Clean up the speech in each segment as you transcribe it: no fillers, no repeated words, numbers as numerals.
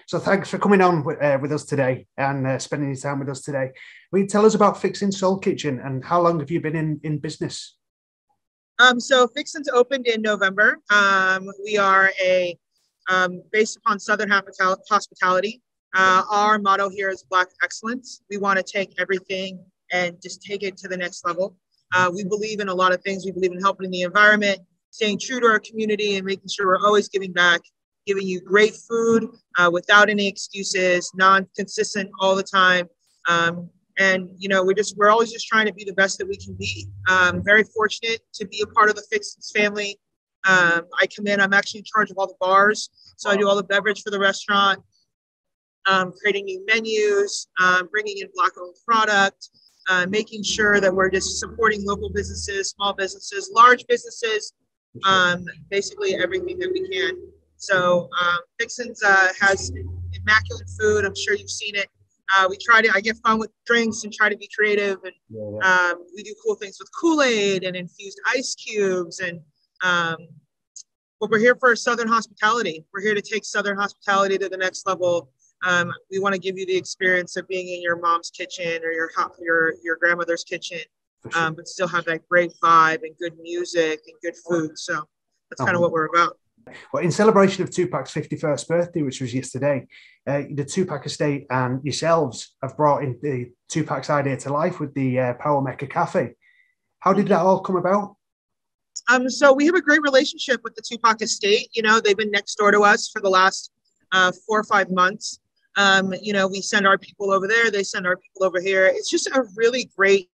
So thanks for coming on with us today and spending your time with us today. Will you tell us about Fixins Soul Kitchen and how long have you been in business? So Fixins opened in November. We are based upon Southern hospitality. Our motto here is Black excellence. We want to take everything and just take it to the next level. We believe in a lot of things. We believe in helping the environment, staying true to our community, and making sure we're always giving back, giving you great food without any excuses, non-consistent all the time. And we're always just trying to be the best that we can be. Very fortunate to be a part of the Fixins family. I come in, I'm actually in charge of all the bars. So I do all the beverage for the restaurant, creating new menus, bringing in Black-owned product, making sure that we're just supporting local businesses, small businesses, large businesses, basically everything that we can. So Fixins has immaculate food. I'm sure you've seen it. I get fun with drinks and try to be creative. And we do cool things with Kool-Aid and infused ice cubes. And but we're here for Southern hospitality. We're here to take Southern hospitality to the next level. We want to give you the experience of being in your mom's kitchen or your grandmother's kitchen, but still have that great vibe and good music and good food. So that's kind of what we're about. Well, in celebration of Tupac's 51st birthday, which was yesterday, the Tupac Estate and yourselves have brought in the Tupac's idea to life with the Powamekka Cafe. How did that all come about? So we have a great relationship with the Tupac Estate. They've been next door to us for the last 4 or 5 months. We send our people over there. They send our people over here. It's just a really great,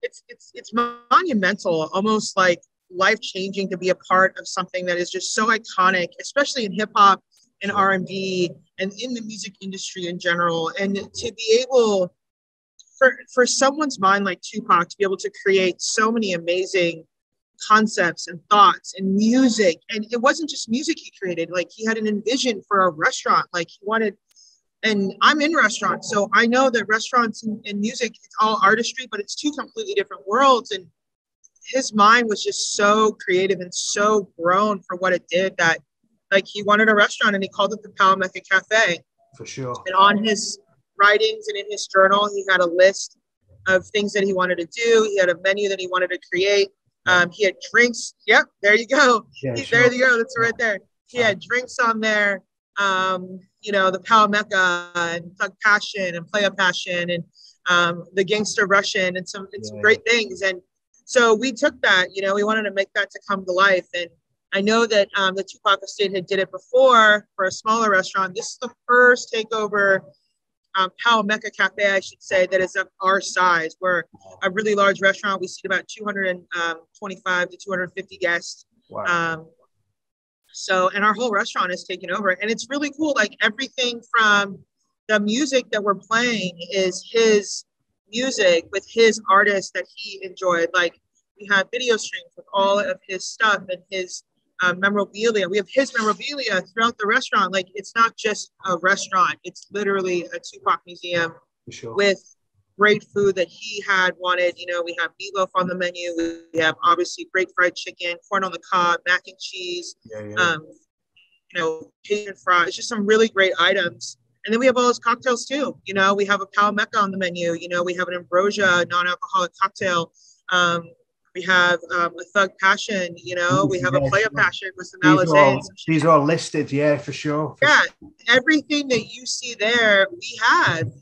it's monumental, almost like life-changing to be a part of something that is just so iconic, especially in hip hop and R&B and in the music industry in general. And to be able, for someone's mind like Tupac, to be able to create so many amazing concepts and thoughts and music. And it wasn't just music he created. Like, he had an envision for a restaurant. Like, he wanted, and I'm in restaurants, so I know that restaurants and music, it's all artistry, but it's two completely different worlds. And his mind was just so creative and so grown for what it did that, like, he wanted a restaurant and he called it the Powamekka Cafe. For sure. And on his writings and in his journal, he had a list of things that he wanted to do. He had a menu that he wanted to create. He had drinks. Yep, there you go. Yeah, there you go. That's right there. He had drinks on there. The Powamekka and Thug Passion and Playa Passion and the Gangster Russian and some great things. And so we took that, we wanted to make that to come to life. And I know that the Tupac Estate had did it before for a smaller restaurant. This is the first takeover Powamekka Cafe, I should say, that is of our size. We're a really large restaurant. We seat about 225 to 250 guests. Wow. And our whole restaurant is taken over. And it's really cool. Like, everything from the music that we're playing is his music with his artists that he enjoyed. Like, we have video streams with all of his stuff and his memorabilia. We have his memorabilia throughout the restaurant. Like, it's not just a restaurant. It's literally a Tupac Museum with great food that he had wanted. We have meatloaf on the menu. We have obviously great fried chicken, corn on the cob, mac and cheese, Cajun fries. It's just some really great items. And then we have all those cocktails too. We have a Powamekka on the menu. We have an ambrosia non-alcoholic cocktail. We have a Thug Passion. We have a Playa Passion with some Alizé. These are all listed, yeah, for sure. Everything that you see there, we have.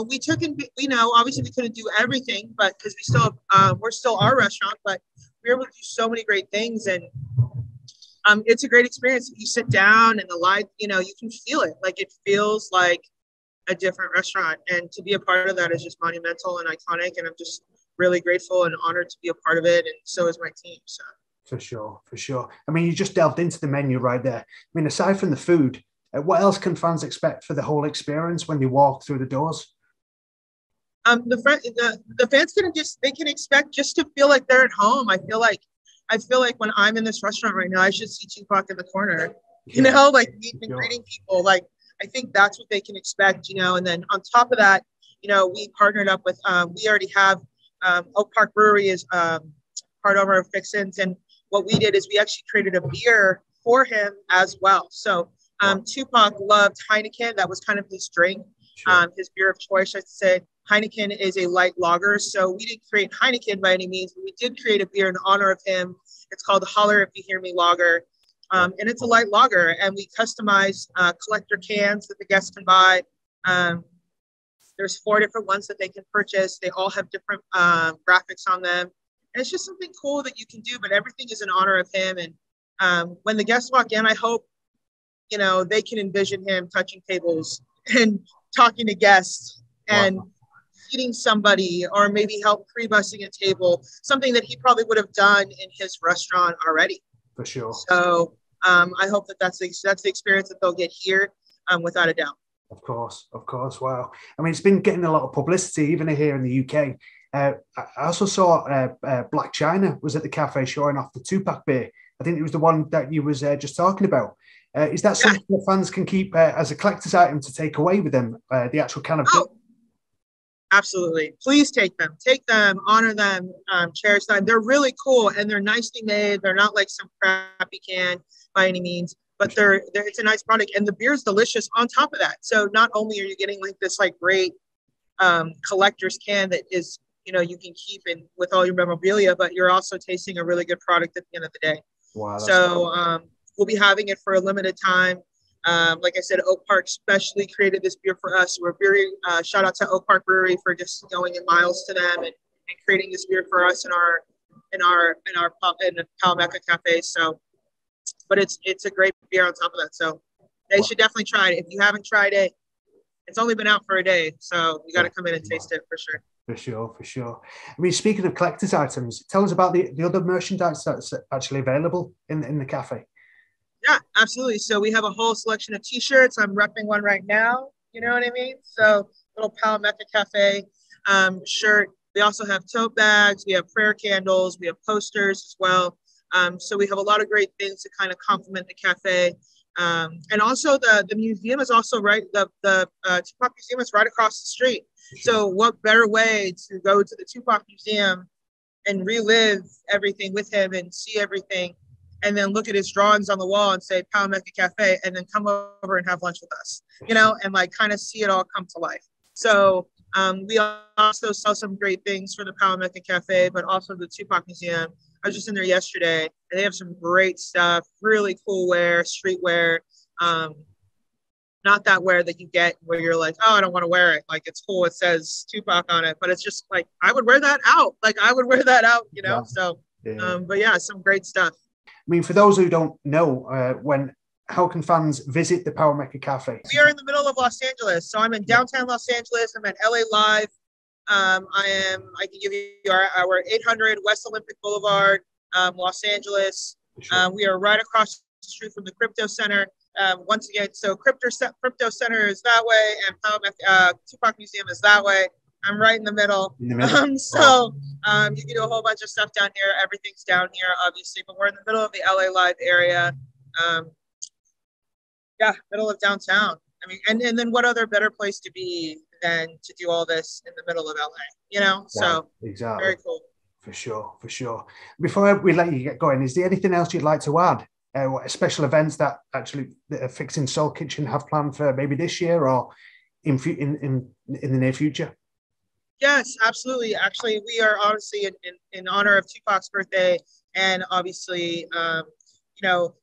We took in. Obviously we couldn't do everything, but because we're still our restaurant, but we were able to do so many great things. And it's a great experience. You sit down and the light, you can feel it. Like, it feels like a different restaurant. And to be a part of that is just monumental and iconic. And I'm just really grateful and honored to be a part of it. And so is my team. So. For sure. I mean, you just delved into the menu right there. I mean, aside from the food, what else can fans expect for the whole experience when they walk through the doors? The fans can expect just to feel like they're at home. I feel like when I'm in this restaurant right now, I should see Tupac in the corner, like meeting and greeting people. Like, I think that's what they can expect, and then on top of that, we partnered up with, we already have Oak Park Brewery is part owner of Fixins. And what we did is we actually created a beer for him as well. So Tupac loved Heineken. That was kind of his drink, his beer of choice, I should say. Heineken is a light lager. So we didn't create Heineken by any means, but we did create a beer in honor of him. It's called Holler If You Hear Me Lager. And it's a light lager. And we customize collector cans that the guests can buy. There's 4 different ones that they can purchase. They all have different graphics on them. And it's just something cool that you can do, but everything is in honor of him. And when the guests walk in, I hope, they can envision him touching tables and talking to guests and feeding somebody, or maybe help pre-bussing a table, something that he probably would have done in his restaurant already. For sure. So I hope that's the experience that they'll get here, without a doubt. Of course. Wow. I mean, it's been getting a lot of publicity, even here in the UK. I also saw Black China was at the cafe showing off the Tupac beer. I think it was the one that you was just talking about. Is that something that fans can keep as a collector's item to take away with them, the actual can of beer? Absolutely. Please take them, honor them, cherish them. They're really cool and they're nicely made. They're not like some crappy can by any means, but it's a nice product, and the beer is delicious on top of that. So not only are you getting like this like great collector's can that is, you can keep in with all your memorabilia, but you're also tasting a really good product at the end of the day. Wow. So we'll be having it for a limited time. Like I said, Oak Park specially created this beer for us. We're very shout out to Oak Park Brewery for just going in miles to them and creating this beer for us in the Powamekka Cafe. So, but it's a great beer on top of that. So they should definitely try it. If you haven't tried it, it's only been out for a day, so you got to come in and taste it for sure. For sure. I mean, speaking of collector's items, tell us about the other merchandise that's actually available in the cafe. Yeah, absolutely. So we have a whole selection of T-shirts. I'm repping one right now. You know what I mean? So little Powamekka Cafe shirt. We also have tote bags. We have prayer candles. We have posters as well. So we have a lot of great things to kind of complement the cafe. And also the museum is also right. The Tupac Museum is right across the street. So what better way to go to the Tupac Museum and relive everything with him and see everything, and then look at his drawings on the wall and say Powamekka Cafe, and then come over and have lunch with us, and like kind of see it all come to life. So we also sell some great things for the Powamekka Cafe, but also the Tupac Museum. I was just in there yesterday, and they have some great stuff, really cool wear, streetwear. Not that wear that you get where you're like, oh, I don't want to wear it. Like, it's cool. It says Tupac on it, but it's just like, I would wear that out. Yeah. So, but yeah, some great stuff. I mean, for those who don't know, how can fans visit the Powamekka Cafe? We are in the middle of Los Angeles. So I'm in downtown Los Angeles. I'm at LA Live. I can give you our 800 West Olympic Boulevard, Los Angeles. Sure. We are right across the street from the Crypto Center. Once again, so Crypto Center is that way, and Tupac Museum is that way. I'm right in the middle. You can do a whole bunch of stuff down here. Everything's down here, obviously, but we're in the middle of the LA Live area. Middle of downtown. I mean, and then what other better place to be than to do all this in the middle of LA, So exactly. Very cool. For sure. Before we let you get going, is there anything else you'd like to add? Special events that actually Fixins Soul Kitchen have planned for maybe this year or in the near future? Yes, absolutely. Actually, we are honestly in honor of Tupac's birthday, and obviously,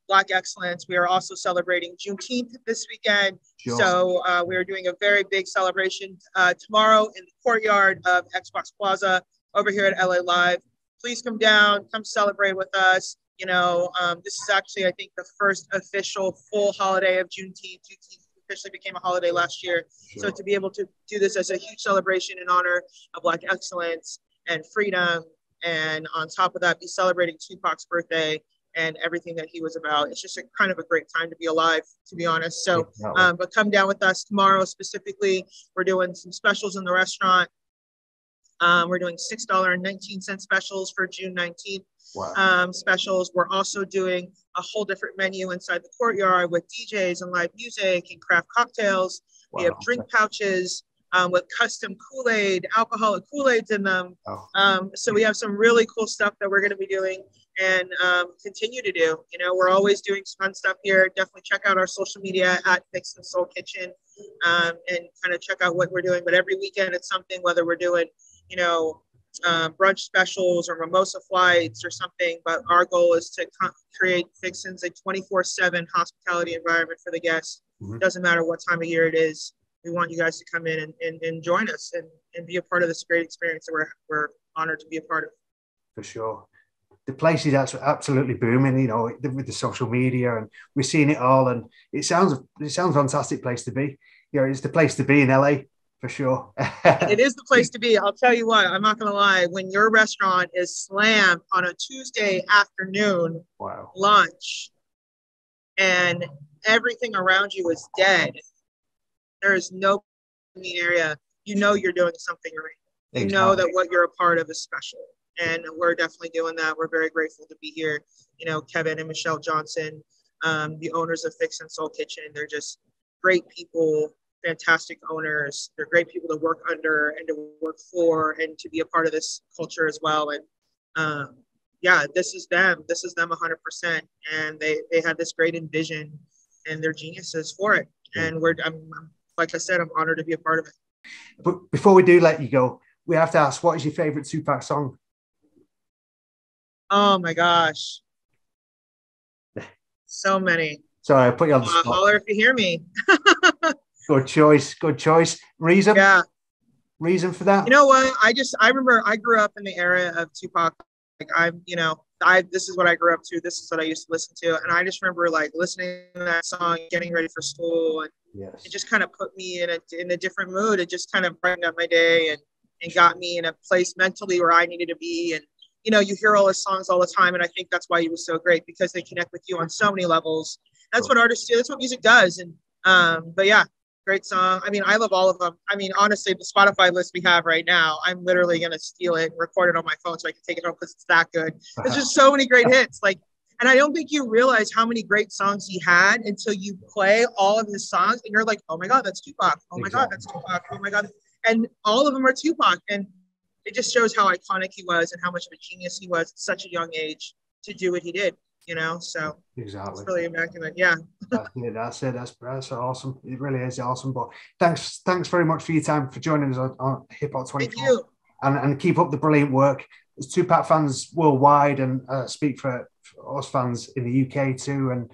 Black Excellence. We are also celebrating Juneteenth this weekend. Sure. So we are doing a very big celebration tomorrow in the courtyard of Xbox Plaza over here at LA Live. Please come down, come celebrate with us. This is actually, I think, the first official full holiday of Juneteenth. Juneteenth officially became a holiday last year. Sure. So to be able to do this as a huge celebration in honor of Black excellence and freedom, and on top of that, be celebrating Tupac's birthday and everything that he was about. It's just a kind of a great time to be alive, to be honest. So, but come down with us tomorrow specifically. We're doing some specials in the restaurant. We're doing $6.19 specials for June 19th. Wow. Specials. We're also doing a whole different menu inside the courtyard with DJs and live music and craft cocktails. Wow. We have drink pouches with custom Kool-Aid, alcoholic Kool-Aids in them. Oh. So we have some really cool stuff that we're going to be doing. and continue to do. You know, we're always doing fun stuff here. Definitely check out our social media at Fixins Soul Kitchen, and kind of check out what we're doing. But every weekend it's something, whether we're doing, you know, brunch specials or mimosa flights or something. But our goal is to create Fixins a 24/7 hospitality environment for the guests. Mm-hmm. Doesn't matter what time of year it is. We want you guys to come in and join us and be a part of this great experience that we're honored to be a part of. For sure. The place is absolutely booming, you know, with the social media, and we're seeing it all, and it sounds a fantastic place to be. You know, it's the place to be in LA for sure. It is the place to be. I'll tell you what, I'm not going to lie. When your restaurant is slammed on a Tuesday afternoon, wow, lunch, and everything around you is dead, there is no in the area, you know you're doing something right. You know that what you're a part of is special. And we're definitely doing that. We're very grateful to be here. You know, Kevin and Michelle Johnson, the owners of Fixins Soul Kitchen, they're just great people, fantastic owners. They're great people to work under and to work for and to be a part of this culture as well. And yeah, this is them 100%. And they had this great envision, and they're geniuses for it. And like I said, I'm honored to be a part of it. But before we do let you go, we have to ask, what is your favorite Tupac song? Oh my gosh. So many. Sorry, I put you on the spot. Holler if you hear me. Good choice. Reason? Yeah. Reason for that? You know what? I remember I grew up in the era of Tupac. Like this is what I grew up to. This is what I used to listen to. And I just remember like listening to that song, getting ready for school. And yes, it just kind of put me in a different mood. It just kind of brightened up my day and got me in a place mentally where I needed to be. And, you know, you hear all his songs all the time. And I think that's why he was so great, because they connect with you on so many levels. That's what artists do. That's what music does. And, but yeah, great song. I mean, I love all of them. I mean, honestly, the Spotify list we have right now, I'm literally going to steal it and record it on my phone so I can take it home because it's that good. There's just so many great hits. Like, and I don't think you realize how many great songs he had until you play all of his songs and you're like, oh my God, that's Tupac. Oh my God, that's Tupac. Oh my God. And all of them are Tupac. And it just shows how iconic he was and how much of a genius he was at such a young age to do what he did, you know? So exactly, it's really immaculate. Yeah. That's it. That's awesome. It really is awesome. But thanks very much for your time, for joining us on Hip Hop 24. Thank you. And keep up the brilliant work. There's Tupac fans worldwide, and speak for us fans in the UK too, and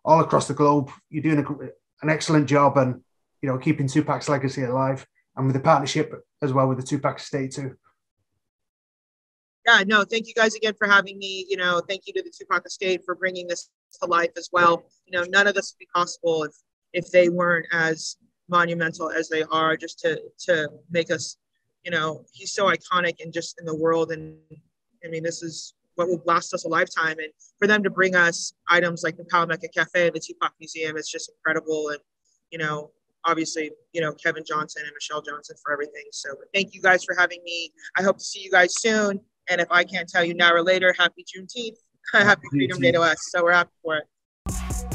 all across the globe. You're doing an excellent job, and, you know, keeping Tupac's legacy alive, and with the partnership as well with the Tupac Estate too. Yeah, no, thank you guys again for having me. You know, thank you to the Tupac Estate for bringing this to life as well. You know, none of this would be possible if they weren't as monumental as they are, just to make us, you know, he's so iconic and just in the world. And I mean, this is what will last us a lifetime. And for them to bring us items like the Powamekka Cafe and the Tupac Museum, it's just incredible. And, you know, obviously, you know, Kevin Johnson and Michelle Johnson for everything. So thank you guys for having me. I hope to see you guys soon. And if I can't tell you now or later, happy Juneteenth, happy Freedom Day to us. So we're happy for it.